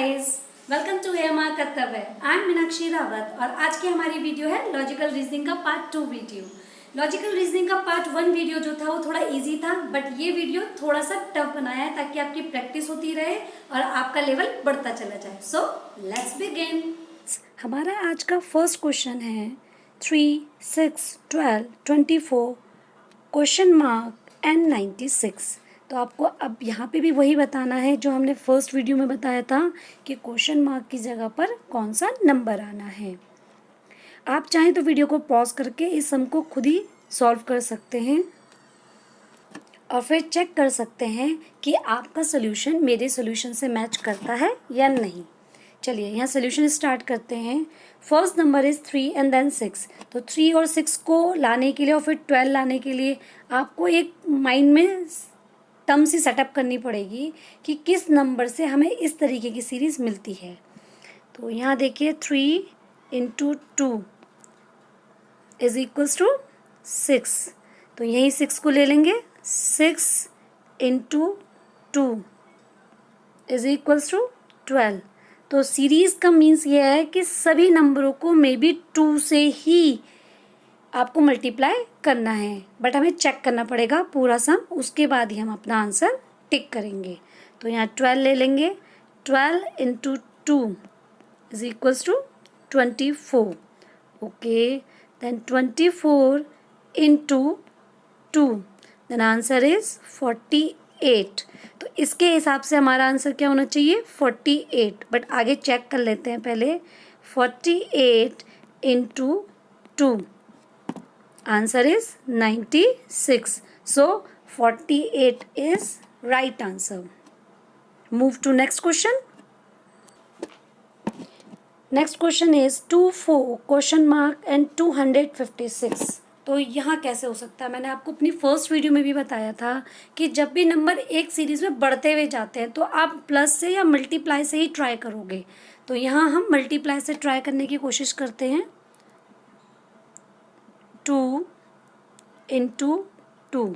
Guys, welcome to Hema कर्तव्य। I am Meenakshi Rawat और आज की हमारी वीडियो है लॉजिकल रीजनिंग का पार्ट 2 वीडियो। लॉजिकल रीजनिंग का पार्ट 1 वीडियो जो था वो थोड़ा इजी था, बट ये वीडियो थोड़ा सा टफ बनाया है ताकि आपकी प्रैक्टिस होती रहे और आपका लेवल बढ़ता चला जाए। So let's begin. हमारा आज का फर्स्ट क्वेश्चन है 3, 6, 12, 24 क्वेश्चन मार्क एंड 96। तो आपको अब यहाँ पे भी वही बताना है जो हमने फर्स्ट वीडियो में बताया था कि क्वेश्चन मार्क की जगह पर कौन सा नंबर आना है। आप चाहें तो वीडियो को पॉज करके इस सम को खुद ही सॉल्व कर सकते हैं और फिर चेक कर सकते हैं कि आपका सोल्यूशन मेरे सोल्यूशन से मैच करता है या नहीं। चलिए यहाँ सोल्यूशन स्टार्ट करते हैं। First number is 3 and then 6। तो 3 और 6 को लाने के लिए और फिर 12 लाने के लिए आपको एक माइंड में टर्म सी सेटअप करनी पड़ेगी कि किस नंबर से हमें इस तरीके की सीरीज़ मिलती है। तो यहाँ देखिए 3 × 2 इज इक्वल्स टू 6। तो यही 6 को ले लेंगे। 6 × 2 इज इक्वल्स टू 12। तो सीरीज़ का मीन्स ये है कि सभी नंबरों को मे बी 2 से ही आपको मल्टीप्लाई करना है, बट हमें चेक करना पड़ेगा पूरा सम, उसके बाद ही हम अपना आंसर टिक करेंगे। तो यहाँ 12 ले लेंगे। 12 × 2 is equals to 24। Okay, then 24 × 2 then answer is 48। तो इसके हिसाब से हमारा आंसर क्या होना चाहिए 48, बट आगे चेक कर लेते हैं पहले। 48 × 2 answer is 96। So 48 is right answer. Move to next question. Next question is 2, 4 question mark and 256। तो यहाँ कैसे हो सकता है, मैंने आपको अपनी फर्स्ट वीडियो में भी बताया था कि जब भी नंबर एक सीरीज में बढ़ते हुए जाते हैं तो आप प्लस से या मल्टीप्लाई से ही ट्राई करोगे। तो यहाँ हम मल्टीप्लाई से ट्राई करने की कोशिश करते हैं। 2 × 2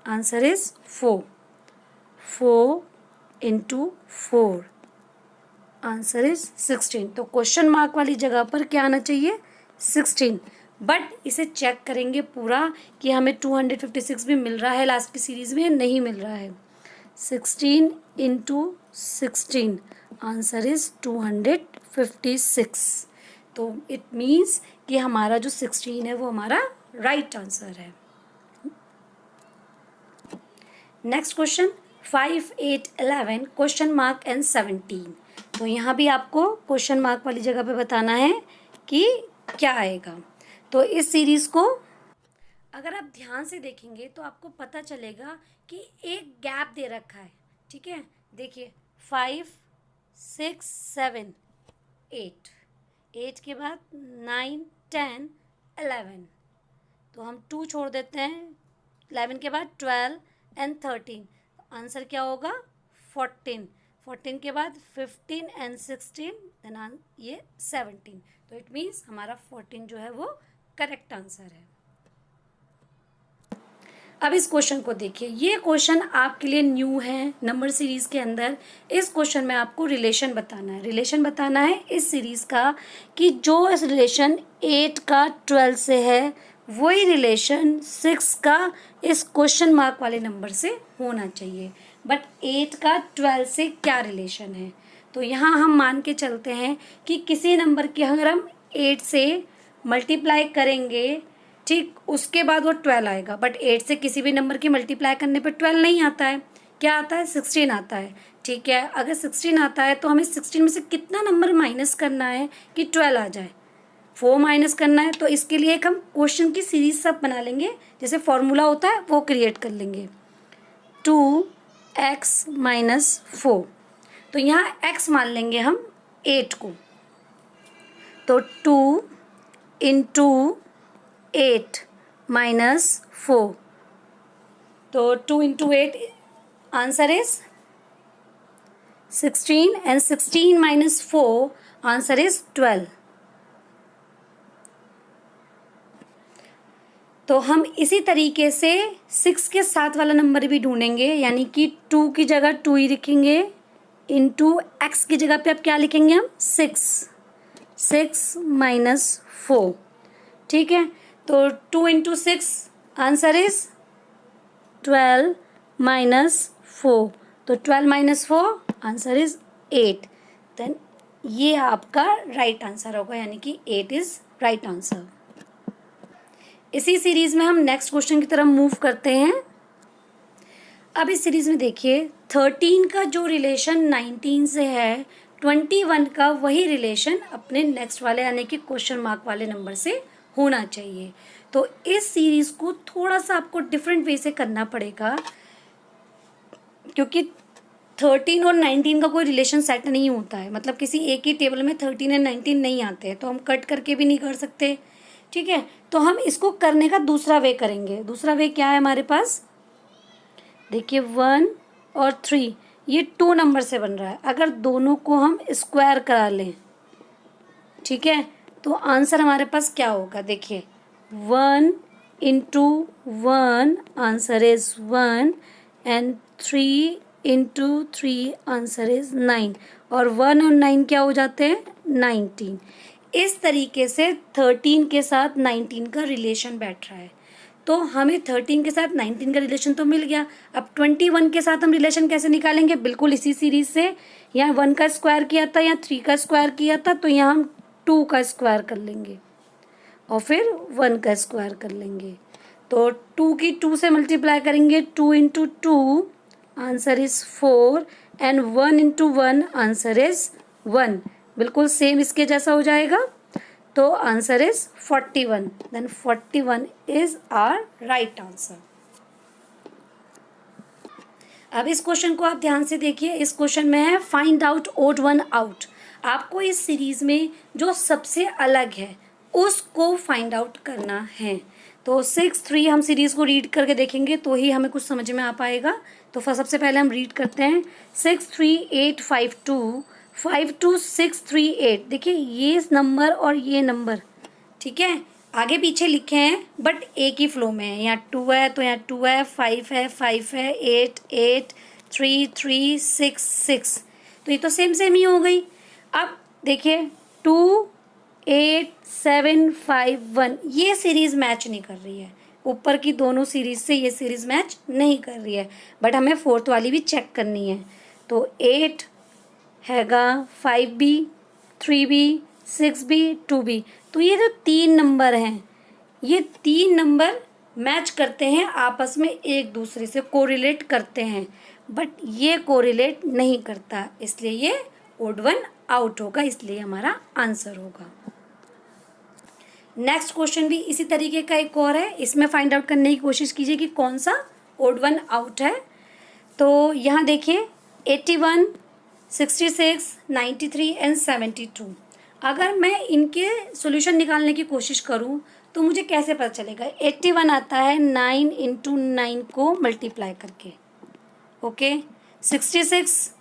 आंसर इज 4। 4 × 4 answer is 16। तो क्वेश्चन मार्क वाली जगह पर क्या आना चाहिए 16, बट इसे चेक करेंगे पूरा कि हमें 256 भी मिल रहा है लास्ट की सीरीज में या नहीं मिल रहा है। 16 × 16 आंसर इज 256। तो इट मीन्स कि हमारा जो 16 है वो हमारा राइट आंसर है। Next question 5, 8, 11 question mark and 17। तो यहाँ भी आपको क्वेश्चन मार्क वाली जगह पे बताना है कि क्या आएगा। तो इस सीरीज को अगर आप ध्यान से देखेंगे तो आपको पता चलेगा कि एक गैप दे रखा है। ठीक है, देखिए 5, 6, 7, 8 के बाद 9, 10, 11। तो हम 2 छोड़ देते हैं। 11 के बाद 12 एंड 13। तो आंसर क्या होगा 14। 14 के बाद 15 एंड 16 देन ये 17। तो इट मीन्स हमारा 14 जो है वो करेक्ट आंसर है। अब इस क्वेश्चन को देखिए, ये क्वेश्चन आपके लिए न्यू है नंबर सीरीज के अंदर। इस क्वेश्चन में आपको रिलेशन बताना है। रिलेशन बताना है इस सीरीज का कि जो इस रिलेशन 8 का 12 से है वही रिलेशन 6 का इस क्वेश्चन मार्क वाले नंबर से होना चाहिए। बट 8 का 12 से क्या रिलेशन है, तो यहाँ हम मान के चलते हैं कि किसी नंबर की अगर हम 8 से मल्टीप्लाई करेंगे, ठीक, उसके बाद वो 12 आएगा। बट 8 से किसी भी नंबर की मल्टीप्लाई करने पर 12 नहीं आता है, क्या आता है 16 आता है। ठीक है, अगर 16 आता है तो हमें 16 में से कितना नंबर माइनस करना है कि 12 आ जाए, 4 माइनस करना है। तो इसके लिए एक हम क्वेश्चन की सीरीज सब बना लेंगे, जैसे फॉर्मूला होता है वो क्रिएट कर लेंगे। 2x - 4। तो यहाँ x मान लेंगे हम 8 को। तो 2 × 8 - 4। तो 2 × 8 answer is 16 and 16 - 4 answer is 12। तो हम इसी तरीके से 6 के साथ वाला नंबर भी ढूंढेंगे, यानी कि 2 की जगह 2 ही लिखेंगे, इंटू एक्स की जगह पे अब क्या लिखेंगे हम 6 माइनस 4, ठीक है। तो 2 इंटू 6 आंसर इज 12 माइनस 4, तो 12 माइनस 4 आंसर इज 8। देन ये आपका राइट आंसर होगा, यानी कि 8 इज राइट आंसर। इसी सीरीज में हम नेक्स्ट क्वेश्चन की तरफ मूव करते हैं। अब इस सीरीज में देखिए 13 का जो रिलेशन 19 से है, 21 का वही रिलेशन अपने नेक्स्ट वाले यानी कि क्वेश्चन मार्क वाले नंबर से होना चाहिए। तो इस सीरीज को थोड़ा सा आपको डिफरेंट वे से करना पड़ेगा, क्योंकि 13 और 19 का कोई रिलेशन सेट नहीं होता है, मतलब किसी एक ही टेबल में 13 एंड 19 नहीं आते हैं, तो हम कट करके भी नहीं कर सकते, ठीक है। तो हम इसको करने का दूसरा वे करेंगे। दूसरा वे क्या है हमारे पास, देखिए 1 और 3 ये 2 नंबर से बन रहा है, अगर दोनों को हम स्क्वायर करा लें, ठीक है, तो आंसर हमारे पास क्या होगा, देखिए 1 into 1 answer is 1 and 3 into 3 answer is 9, और 1 और 9 क्या हो जाते हैं 19। इस तरीके से 13 के साथ 19 का रिलेशन बैठ रहा है। तो हमें 13 के साथ 19 का रिलेशन तो मिल गया। अब 21 के साथ हम रिलेशन कैसे निकालेंगे, बिल्कुल इसी सीरीज से। यहाँ 1 का स्क्वायर किया था, यहाँ 3 का स्क्वायर किया था, तो यहाँ हम 2 का स्क्वायर कर लेंगे और फिर 1 का स्क्वायर कर लेंगे। तो 2 की 2 से मल्टीप्लाई करेंगे, 2 into 2 answer is 4 and 1 into 1 answer is 1, बिल्कुल सेम इसके जैसा हो जाएगा। तो answer is 41, then 41 is our right answer. अब इस क्वेश्चन को आप ध्यान से देखिए। इस क्वेश्चन में है find out odd one out. आपको इस सीरीज में जो सबसे अलग है उसको फाइंड आउट करना है। तो 6 3 हम सीरीज को रीड करके देखेंगे तो ही हमें कुछ समझ में आ पाएगा। तो सबसे पहले हम रीड करते हैं 6 3 8 5 2 5 2 6 3 8। देखिए ये नंबर और ये नंबर, ठीक है, आगे पीछे लिखे हैं बट एक ही फ्लो में है। यहाँ 2 है तो यहाँ 2 है, 5 है 5 है, 8 8 3 3 6 6, तो ये तो सेम सेम ही हो गई। अब देखिए 2 8 7 5 1 ये सीरीज मैच नहीं कर रही है, ऊपर की दोनों सीरीज से ये सीरीज मैच नहीं कर रही है, बट हमें फोर्थ वाली भी चेक करनी है। तो 8 हैगा, 5B 3B 6B 2B, तो ये जो 3 नंबर हैं ये 3 नंबर मैच करते हैं आपस में, एक दूसरे से कोरिलेट करते हैं, बट ये कोरिलेट नहीं करता, इसलिए ये ओड वन आउट होगा, इसलिए हमारा आंसर होगा। नेक्स्ट क्वेश्चन भी इसी तरीके का एक और है, इसमें फाइंड आउट करने की कोशिश कीजिए कि कौन सा ओड वन आउट है। तो यहाँ देखिए 81 66 93 एंड 72, अगर मैं इनके सॉल्यूशन निकालने की कोशिश करूँ तो मुझे कैसे पता चलेगा। 81 आता है 9 इंटू 9 को मल्टीप्लाई करके, ओके। 66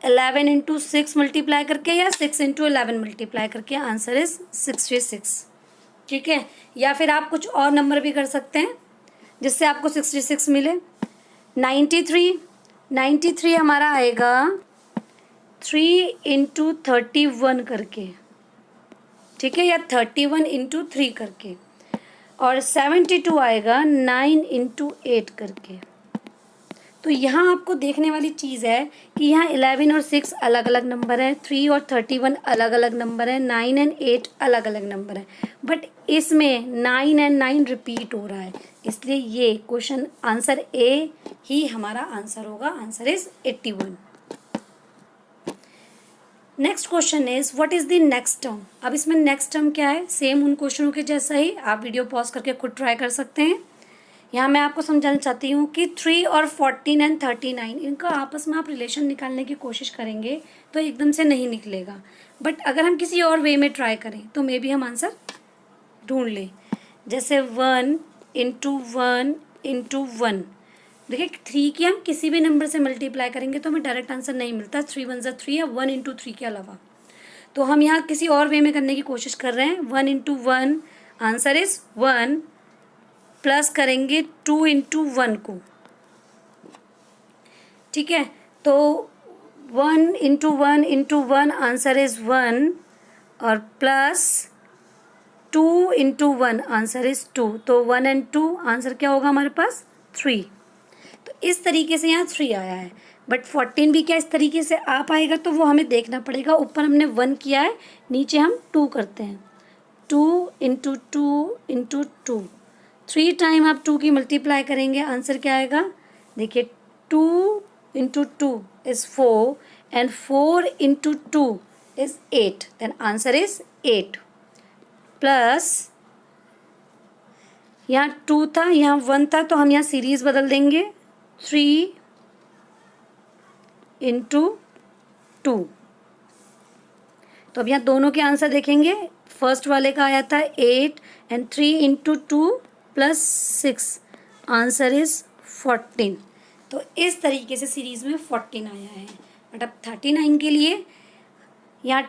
11 इंटू 6 मल्टीप्लाई करके या 6 इंटू 11 मल्टीप्लाई करके, आंसर इज 66, ठीक है। या फिर आप कुछ और नंबर भी कर सकते हैं जिससे आपको 66 मिले। 93 हमारा आएगा 3 इंटू 31 करके, ठीक है, या 31 इंटू 3 करके, और 72 आएगा 9 इंटू 8 करके। तो यहाँ आपको देखने वाली चीज़ है कि यहाँ 11 और 6 अलग अलग नंबर है, 3 और 31 अलग अलग नंबर है, 9 एंड 8 अलग अलग नंबर है, बट इसमें 9 एंड 9 रिपीट हो रहा है, इसलिए ये क्वेश्चन आंसर ए ही हमारा आंसर होगा। Answer is 81। Next question is what is the next term. अब इसमें नेक्स्ट टर्म क्या है, सेम उन क्वेश्चनों के जैसा ही आप वीडियो पॉज करके खुद ट्राई कर सकते हैं। यहाँ मैं आपको समझाना चाहती हूँ कि 3 और 14 एंड 39 इनका आपस में आप रिलेशन निकालने की कोशिश करेंगे तो एकदम से नहीं निकलेगा, बट अगर हम किसी और वे में ट्राई करें तो मे बी हम आंसर ढूंढ लें। जैसे 1 इंटू 1 इंटू 1, देखिए 3 की हम किसी भी नंबर से मल्टीप्लाई करेंगे तो हमें डायरेक्ट आंसर नहीं मिलता, 3 1 3 या 1 इंटू 3 के अलावा। तो हम यहाँ किसी और वे में करने की कोशिश कर रहे हैं। 1 इंटू 1 आंसर इज 1, प्लस करेंगे 2 इंटू 1 को, ठीक है। तो 1 into 1 आंसर इज 1 और प्लस 2 into 1 आंसर इज 2, तो 1 and 2 आंसर क्या होगा हमारे पास 3। तो इस तरीके से यहाँ 3 आया है, बट 14 भी क्या इस तरीके से आ पाएगा तो वो हमें देखना पड़ेगा। ऊपर हमने 1 किया है, नीचे हम 2 करते हैं। 2 into 2 into 2, 3 टाइम आप 2 की मल्टीप्लाई करेंगे, आंसर क्या आएगा देखिए 2 into 2 is 4 and 4 into 2 is 8, then answer is 8 plus यहाँ 2 था यहाँ 1 था तो हम यहाँ सीरीज बदल देंगे 3 into 2। तो अब यहाँ दोनों के आंसर देखेंगे, फर्स्ट वाले का आया था 8 and 3 into 2 plus 6, answer is 14। तो इस तरीके से सीरीज में 14 आया है। बट अब 39 के लिए यहाँ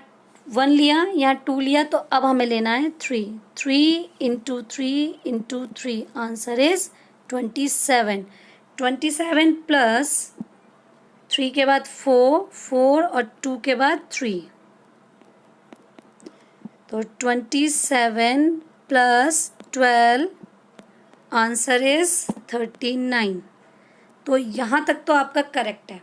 1 लिया, यहाँ 2 लिया, तो अब हमें लेना है 3 into 3 into 3, answer is 27। 27 plus 3 के बाद 4 और 2 के बाद 3, तो 27 प्लस 12, आंसर इज 39। तो यहाँ तक तो आपका करेक्ट है,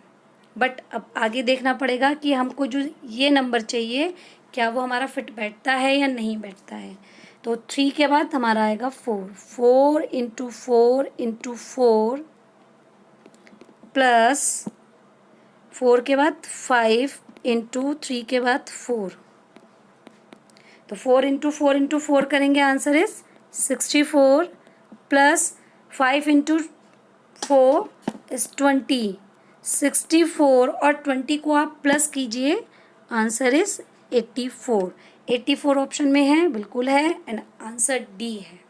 बट अब आगे देखना पड़ेगा कि हमको जो ये नंबर चाहिए क्या वो हमारा फिट बैठता है या नहीं बैठता है। तो 3 के बाद हमारा आएगा 4 into 4 into 4 प्लस 4 के बाद 5 into 3 के बाद 4, तो 4 into 4 into 4 करेंगे, answer is 64 plus 5 into 4 is 20। 64 और 20 को आप प्लस कीजिए, आंसर इज 84। 84 ऑप्शन में है, बिल्कुल है, एंड आंसर डी है।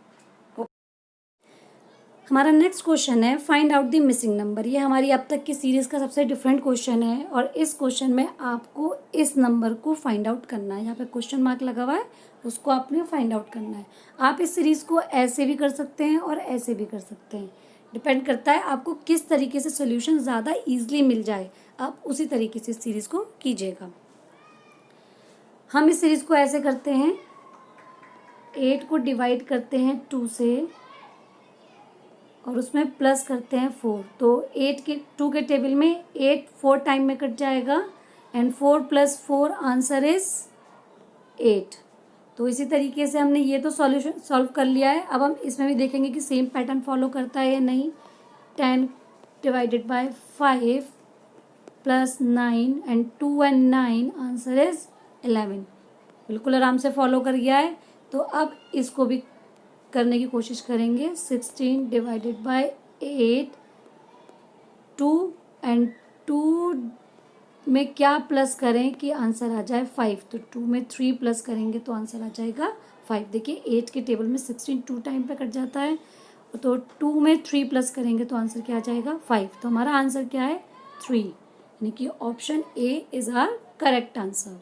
हमारा नेक्स्ट क्वेश्चन है find out the missing number. ये हमारी अब तक की सीरीज़ का सबसे डिफरेंट क्वेश्चन है और इस क्वेश्चन में आपको इस नंबर को फाइंड आउट करना है। यहाँ पे क्वेश्चन मार्क लगा हुआ है, उसको आपने फाइंड आउट करना है। आप इस सीरीज़ को ऐसे भी कर सकते हैं और ऐसे भी कर सकते हैं, डिपेंड करता है आपको किस तरीके से सोल्यूशन ज़्यादा ईजिली मिल जाए, आप उसी तरीके से इस सीरीज़ को कीजिएगा। हम इस सीरीज़ को ऐसे करते हैं, 8 को डिवाइड करते हैं 2 से और उसमें प्लस करते हैं 4, तो 2 के टेबल में 8 4 टाइम में कट जाएगा एंड 4 + 4 आंसर इज 8। तो इसी तरीके से हमने ये तो सॉल्यूशन सॉल्व कर लिया है। अब हम इसमें भी देखेंगे कि सेम पैटर्न फॉलो करता है या नहीं। 10 divided by 5 plus 9 and 2 and 9 answer is 11। बिल्कुल आराम से फॉलो कर गया है। तो अब इसको भी करने की कोशिश करेंगे। 16 डिवाइडेड बाय 8, 2 एंड 2 में क्या प्लस करें कि आंसर आ जाए 5, तो 2 में 3 प्लस करेंगे तो आंसर आ जाएगा 5। देखिए 8 के टेबल में 16 2 टाइम पे कट जाता है, तो 2 में 3 प्लस करेंगे तो आंसर क्या आ जाएगा 5। तो हमारा आंसर क्या है 3, यानी कि option A is our correct answer.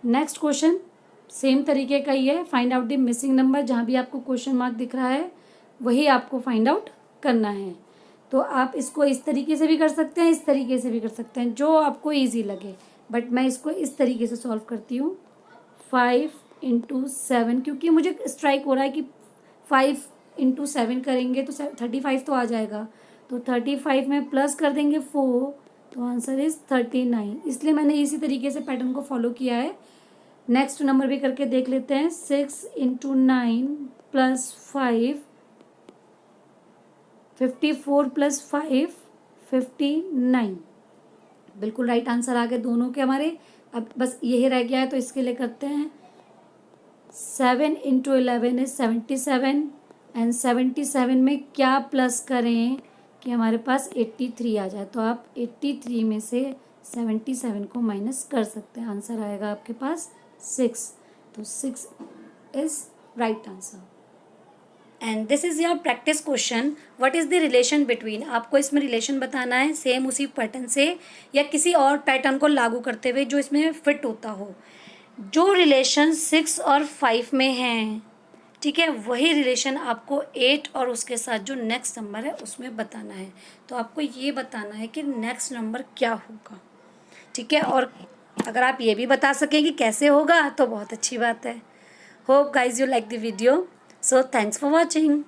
Next question same तरीके का ही है, find out the missing number. जहाँ भी आपको क्वेश्चन मार्क दिख रहा है वही आपको फाइंड आउट करना है। तो आप इसको इस तरीके से भी कर सकते हैं, इस तरीके से भी कर सकते हैं, जो आपको इजी लगे, बट मैं इसको इस तरीके से सॉल्व करती हूँ। 5 into 7, क्योंकि मुझे स्ट्राइक हो रहा है कि 5 into 7 करेंगे तो 35 तो आ जाएगा, तो 35 में प्लस कर देंगे 4, तो आंसर इज 39। इसलिए मैंने इसी तरीके से पैटर्न को फॉलो किया है। नेक्स्ट नंबर भी करके देख लेते हैं। 6 into 9 प्लस 5, 54 प्लस 5 59। बिल्कुल राइट आंसर आ गए दोनों के हमारे। अब बस यही रह गया है तो इसके लिए करते हैं। 7 into 11 इज 77 एंड 77 में क्या प्लस करें कि हमारे पास 83 आ जाए। तो आप 83 में से 77 को माइनस कर सकते हैं, आंसर आएगा आपके पास 6। तो 6 is right answer. And this is your practice question. What is the relation between, आपको इसमें रिलेशन बताना है सेम उसी पैटर्न से या किसी और पैटर्न को लागू करते हुए जो इसमें फिट होता हो। जो रिलेशन 6 और 5 में है, ठीक है, वही रिलेशन आपको 8 और उसके साथ जो नेक्स्ट नंबर है उसमें बताना है। तो आपको ये बताना है कि नेक्स्ट नंबर क्या होगा। ठीक है, और अगर आप ये भी बता सकें कि कैसे होगा तो बहुत अच्छी बात है। Hope guys you like the video, so thanks for watching.